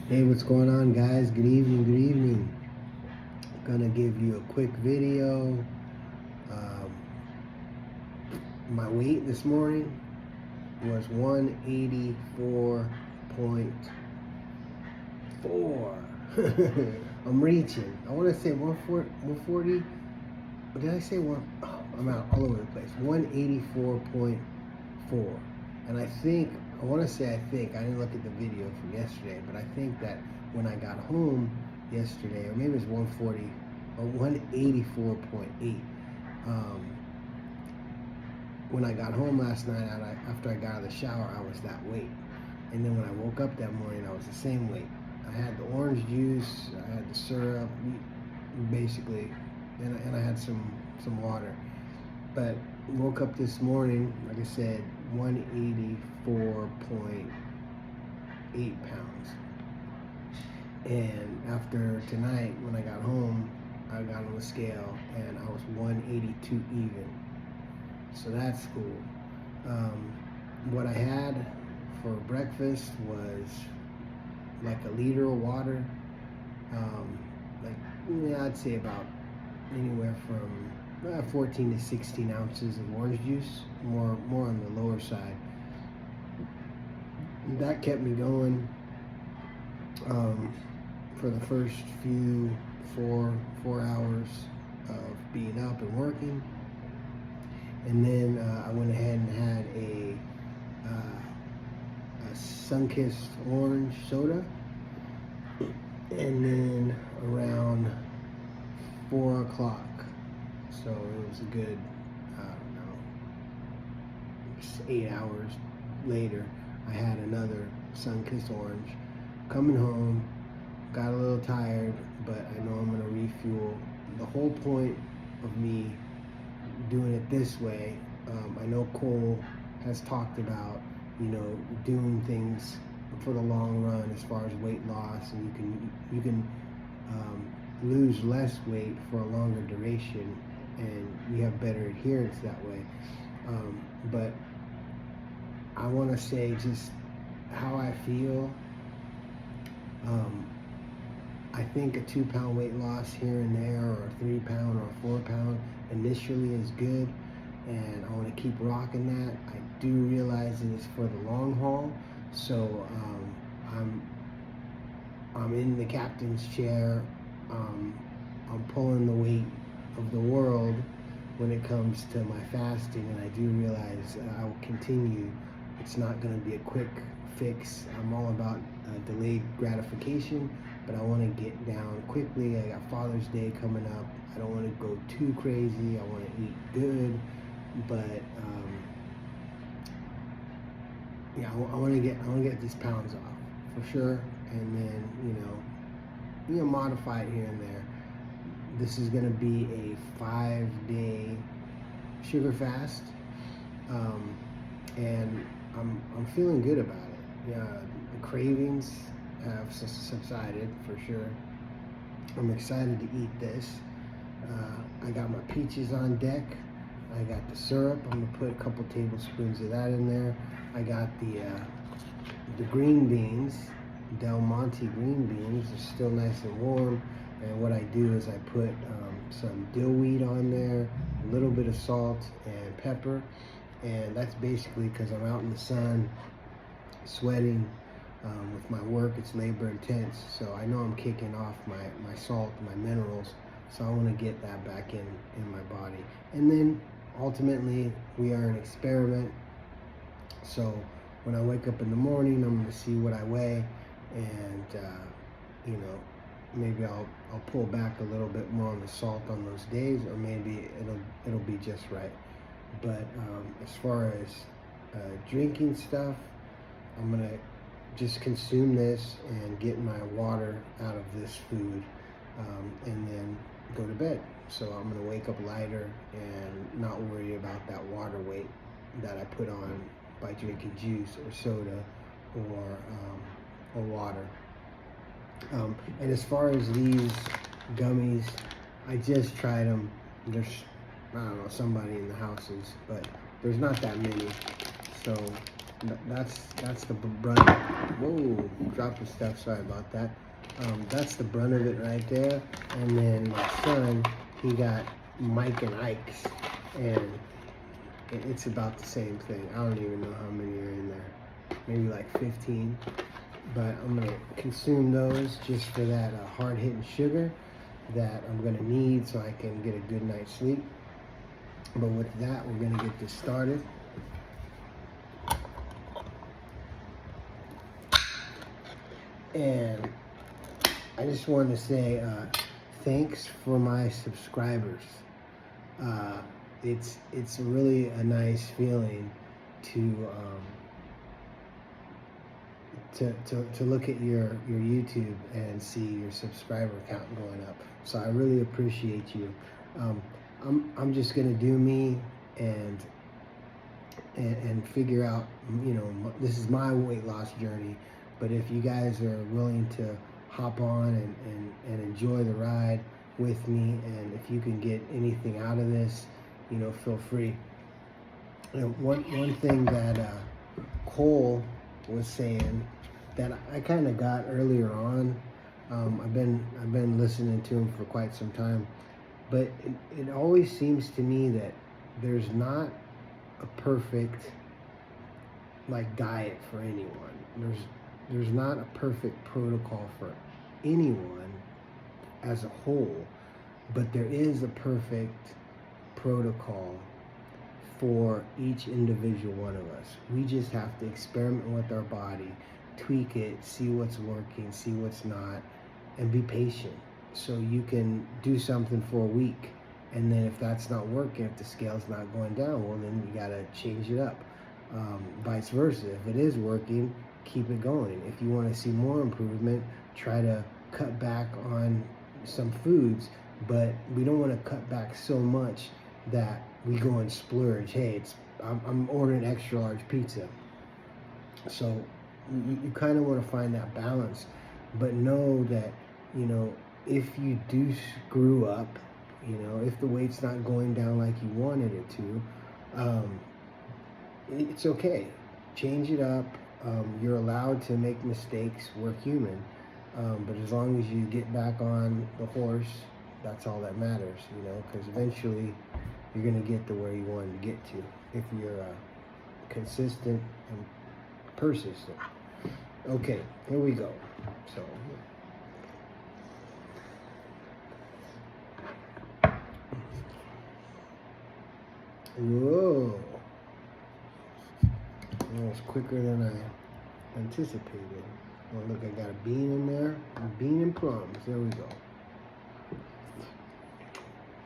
Hey, what's going on, guys? Good evening, good evening. Gonna give you a quick video. Um, my weight this morning was 184.4. I'm reaching. I want to say 140. What did I say? I'm out all over the place. 184.4. And I want to say, I didn't look at the video from yesterday, but I think that when I got home yesterday, or maybe it was 140 or 184.8. When I got home last night, after I got out of the shower, I was that weight. And then when I woke up that morning, I was the same weight. I had the orange juice, I had the syrup, basically, and I had some water. But woke up this morning, like I said, 184.8 pounds. And after tonight, when I got home, I got on the scale and I was 182 even. So that's cool. What I had for breakfast was like a liter of water. I'd say about anywhere from 14 to 16 ounces of orange juice, more on the lower side. That kept me going for the first few four hours of being up and working. And then I went ahead and had a sun-kissed orange soda. And then around 4 o'clock, so it was a good, 8 hours later, I had another sun-kissed orange. Coming home, got a little tired, but I know I'm gonna refuel. The whole point of me doing it this way, I know Cole has talked about, doing things for the long run as far as weight loss, and you can lose less weight for a longer duration, and you have better adherence that way. But I want to say just how I feel. I think a 2-pound weight loss here and there, or a 3-pound or a 4-pound initially is good, and I want to keep rocking that. I do realize that it's for the long haul, so I'm in the captain's chair. I'm pulling the weight of the world when it comes to my fasting, and I do realize I will continue. It's not going to be a quick fix. I'm all about delayed gratification, but I want to get down quickly. I got Father's Day coming up. I don't want to go too crazy. I want to eat good, but I want to get these pounds off for sure, and then modify it here and there. This is going to be a 5-day sugar fast, and I'm feeling good about it. The cravings have subsided for sure. I'm excited to eat this. I got my peaches on deck. I got the syrup. I'm gonna put a couple tablespoons of that in there. I got the green beans, Del Monte green beans. They're still nice and warm. And what I do is I put some dill weed on there, a little bit of salt and pepper. And that's basically because I'm out in the sun, sweating. With my work, it's labor intense, so I know I'm kicking off my salt, my minerals, so I want to get that back in my body. And then ultimately, we are an experiment, so when I wake up in the morning, I'm going to see what I weigh, and maybe I'll pull back a little bit more on the salt on those days, or maybe it'll be just right. But as far as drinking stuff, I'm going to just consume this and get my water out of this food, and then go to bed. So I'm going to wake up lighter and not worry about that water weight that I put on by drinking juice or soda or water. And as far as these gummies, I just tried them. There's, I don't know, somebody in the houses, but there's not that many. So That's the brunt. Whoa, dropped the stuff. Sorry about that. That's the brunt of it right there. And then my son, he got Mike and Ike's, and it's about the same thing. I don't even know how many are in there. Maybe like 15. But I'm gonna consume those just for that hard-hitting sugar that I'm gonna need so I can get a good night's sleep. But with that, we're gonna get this started. And I just wanted to say thanks for my subscribers. It's really a nice feeling to look at your YouTube and see your subscriber count going up. So I really appreciate you. I'm just gonna do me and figure out, this is my weight loss journey. But if you guys are willing to hop on and enjoy the ride with me, and if you can get anything out of this, feel free. One thing that Cole was saying that I kind of got earlier on. I've been listening to him for quite some time, but it always seems to me that there's not a perfect diet for anyone. There's not a perfect protocol for anyone as a whole, but there is a perfect protocol for each individual one of us. We just have to experiment with our body, tweak it, see what's working, see what's not, and be patient. So you can do something for a week, and then if that's not working, if the scale's not going down, well, then you gotta change it up. Vice versa, if it is working, keep it going. If you want to see more improvement, try to cut back on some foods, but we don't want to cut back so much that we go and splurge. Hey, I'm ordering extra large pizza. So you kind of want to find that balance, but know that, if you do screw up, if the weight's not going down like you wanted it to, it's okay. Change it up. You're allowed to make mistakes. We're human. But as long as you get back on the horse, that's all that matters, because eventually you're going to get to where you wanted to get to if you're consistent and persistent. Okay, here we go. So, whoa. That was quicker than I anticipated. Oh, look, I got a bean in there. A bean and plums. There we go.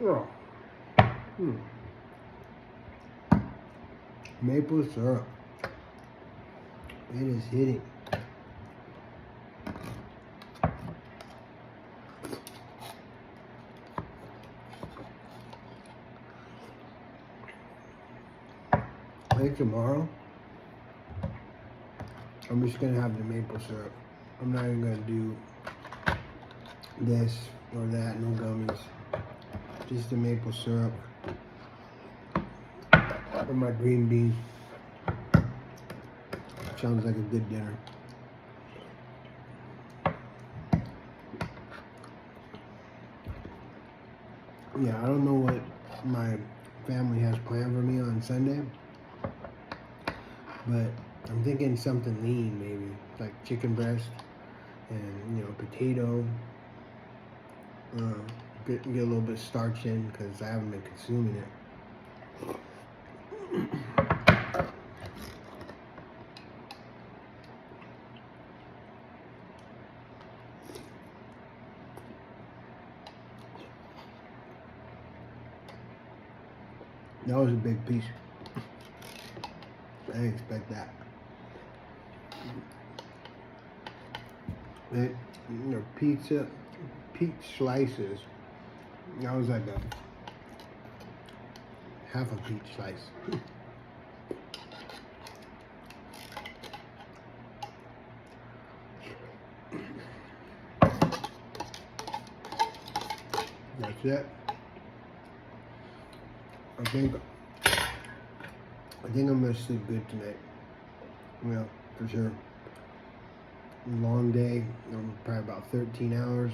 Oh. Maple syrup. It is hitting. I think tomorrow I'm just gonna have the maple syrup. I'm not even gonna do this or that, no gummies. Just the maple syrup or my green beans. Sounds like a good dinner. Yeah, I don't know what my family has planned for me on Sunday, but I'm thinking something lean, maybe like chicken breast and potato. Get a little bit of starch in because I haven't been consuming it. That was a big piece. I didn't expect that. Pizza, peach slices. That was like half a peach slice. That's it. I think I'm gonna sleep good tonight. Yeah, for sure. Long day, probably about 13 hours.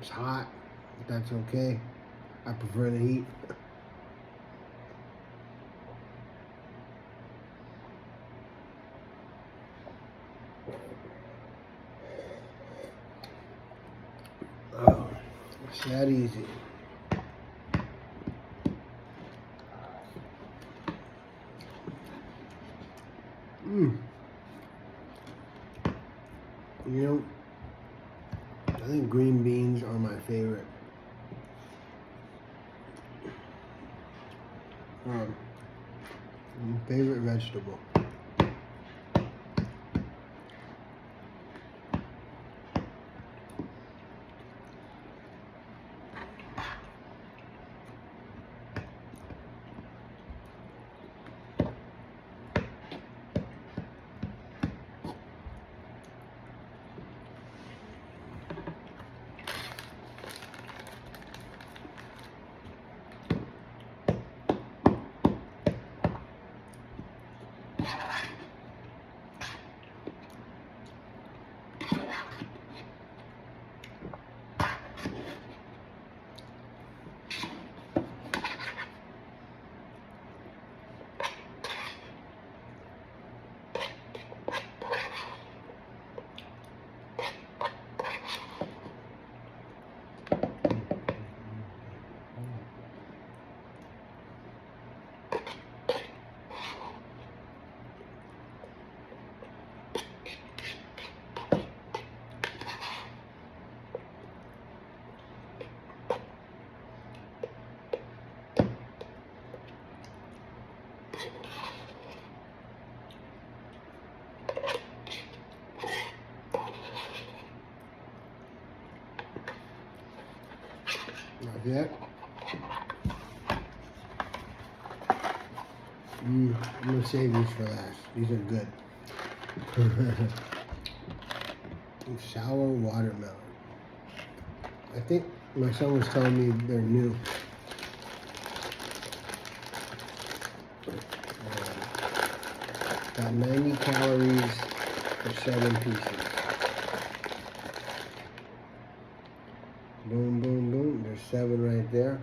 It's hot, but that's okay. I prefer the heat. Oh, it's that easy. You know, I think green beans are my favorite. Favorite vegetable. Not yet. I'm gonna save these for last. These are good. Sour watermelon. I think my son was telling me they're new. Got 90 calories for 7 pieces. Boom, boom, boom. There's 7 right there.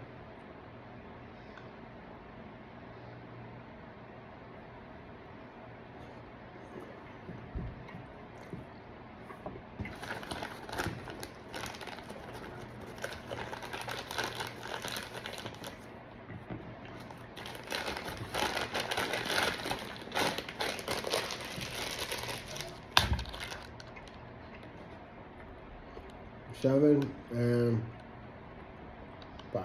Seven and 5.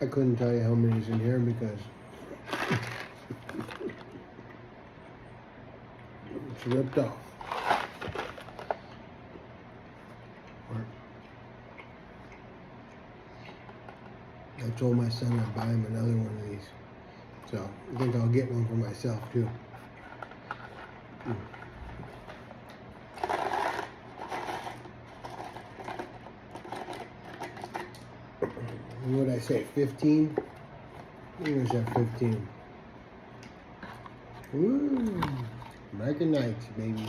I couldn't tell you how many is in here because it's ripped off. I told my son I'd buy him another one of these. So I think I'll get one for myself too. What did I say, 15? Where's that 15? Ooh, American Nights, baby.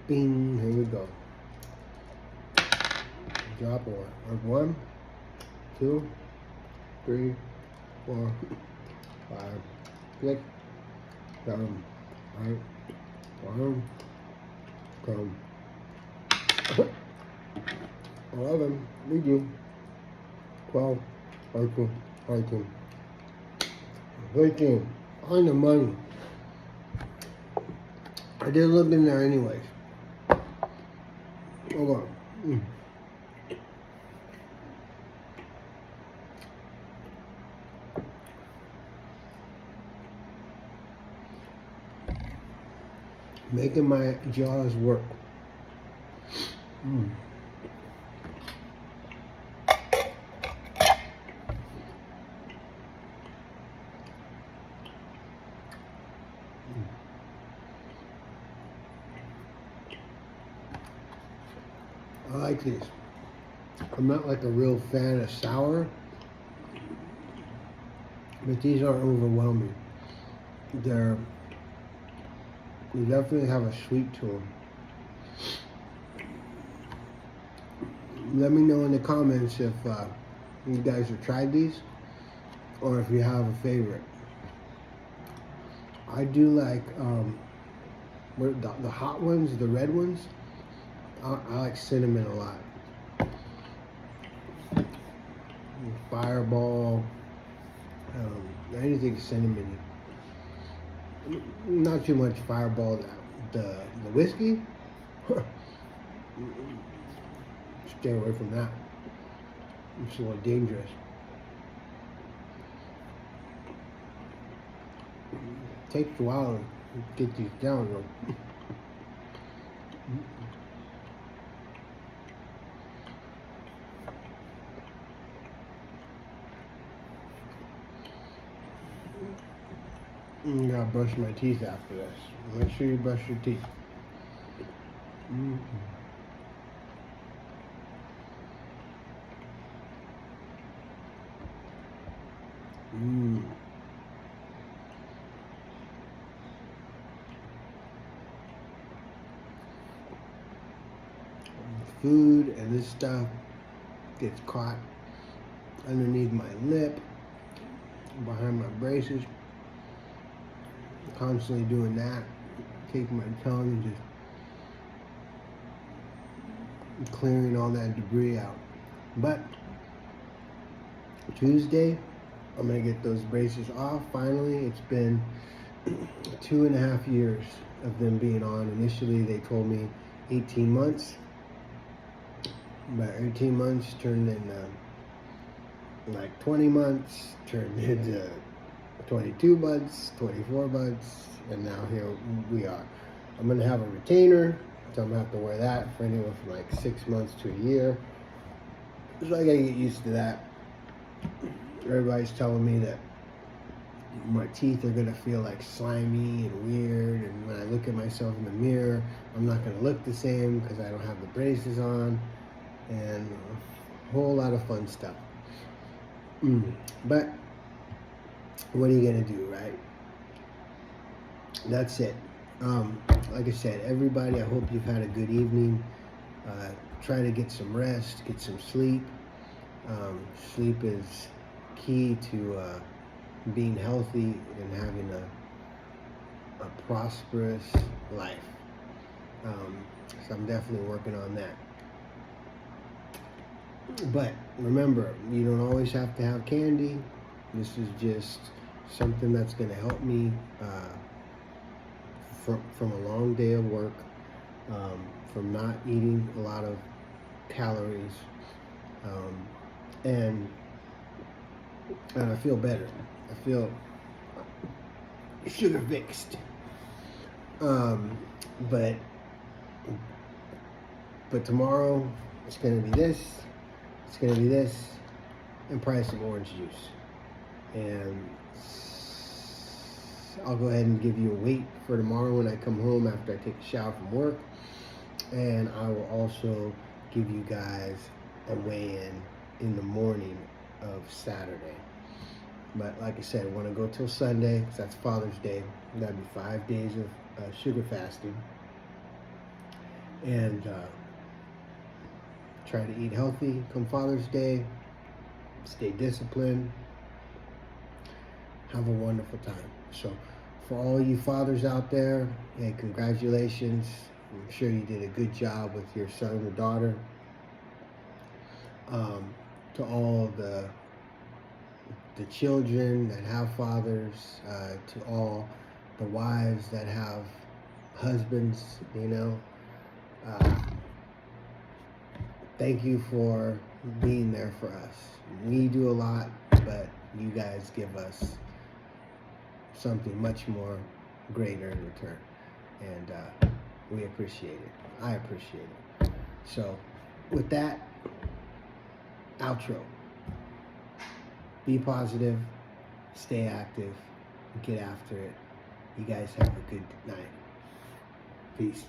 Bing, here we go. Drop or 1, 2, 3, 4, 5, 6, 7, 8, 9, 10, 11, we do 12, 13, 14, 15, on the money. I did a little bit in there anyways. Hold on. Making my jaws work. I like these. I'm not like a real fan of sour, but these aren't overwhelming. They definitely have a sweet to them. Let me know in the comments if you guys have tried these or if you have a favorite. I do like the hot ones, the red ones. I like cinnamon a lot. Fireball, anything cinnamony. Not too much Fireball. The whiskey, stay away from that. It's a little dangerous. It takes a while to get these down though. You gotta brush my teeth after this. Make sure you brush your teeth. Food and this stuff gets caught underneath my lip, behind my braces. Constantly doing that, taking my tongue and just clearing all that debris out. But Tuesday, I'm gonna get those braces off. Finally, it's been 2.5 years of them being on. Initially, they told me 18 months. But 18 months turned into like 20 months, turned into 22 months, 24 months, and now here we are. I'm gonna have a retainer, so I'm gonna have to wear that for anywhere from like 6 months to a year. So I gotta get used to that. Everybody's telling me that my teeth are gonna feel like slimy and weird, and when I look at myself in the mirror, I'm not gonna look the same because I don't have the braces on, and a whole lot of fun stuff. But what are you gonna do, right? That's it. Like I said, everybody, I hope you've had a good evening. Try to get some rest, get some sleep. Sleep is key to being healthy and having a prosperous life. So I'm definitely working on that. But remember, you don't always have to have candy. This is just something that's going to help me from a long day of work, from not eating a lot of calories, and I feel better. I feel sugar fixed. But tomorrow it's going to be this. It's going to be this, and probably some orange juice. And I'll go ahead and give you a weight for tomorrow when I come home after I take a shower from work. And I will also give you guys a weigh-in the morning of Saturday. But like I said, I want to go till Sunday because that's Father's Day. That'd be 5 days of sugar fasting. And try to eat healthy come Father's Day. Stay disciplined. Have a wonderful time. So for all you fathers out there, hey, congratulations. I'm sure you did a good job with your son or daughter. To all the children that have fathers, to all the wives that have husbands, thank you for being there for us. We do a lot, but you guys give us something much more greater in return. And we appreciate it. I appreciate it. So with that, outro. Be positive, stay active, get after it. You guys have a good night. Peace.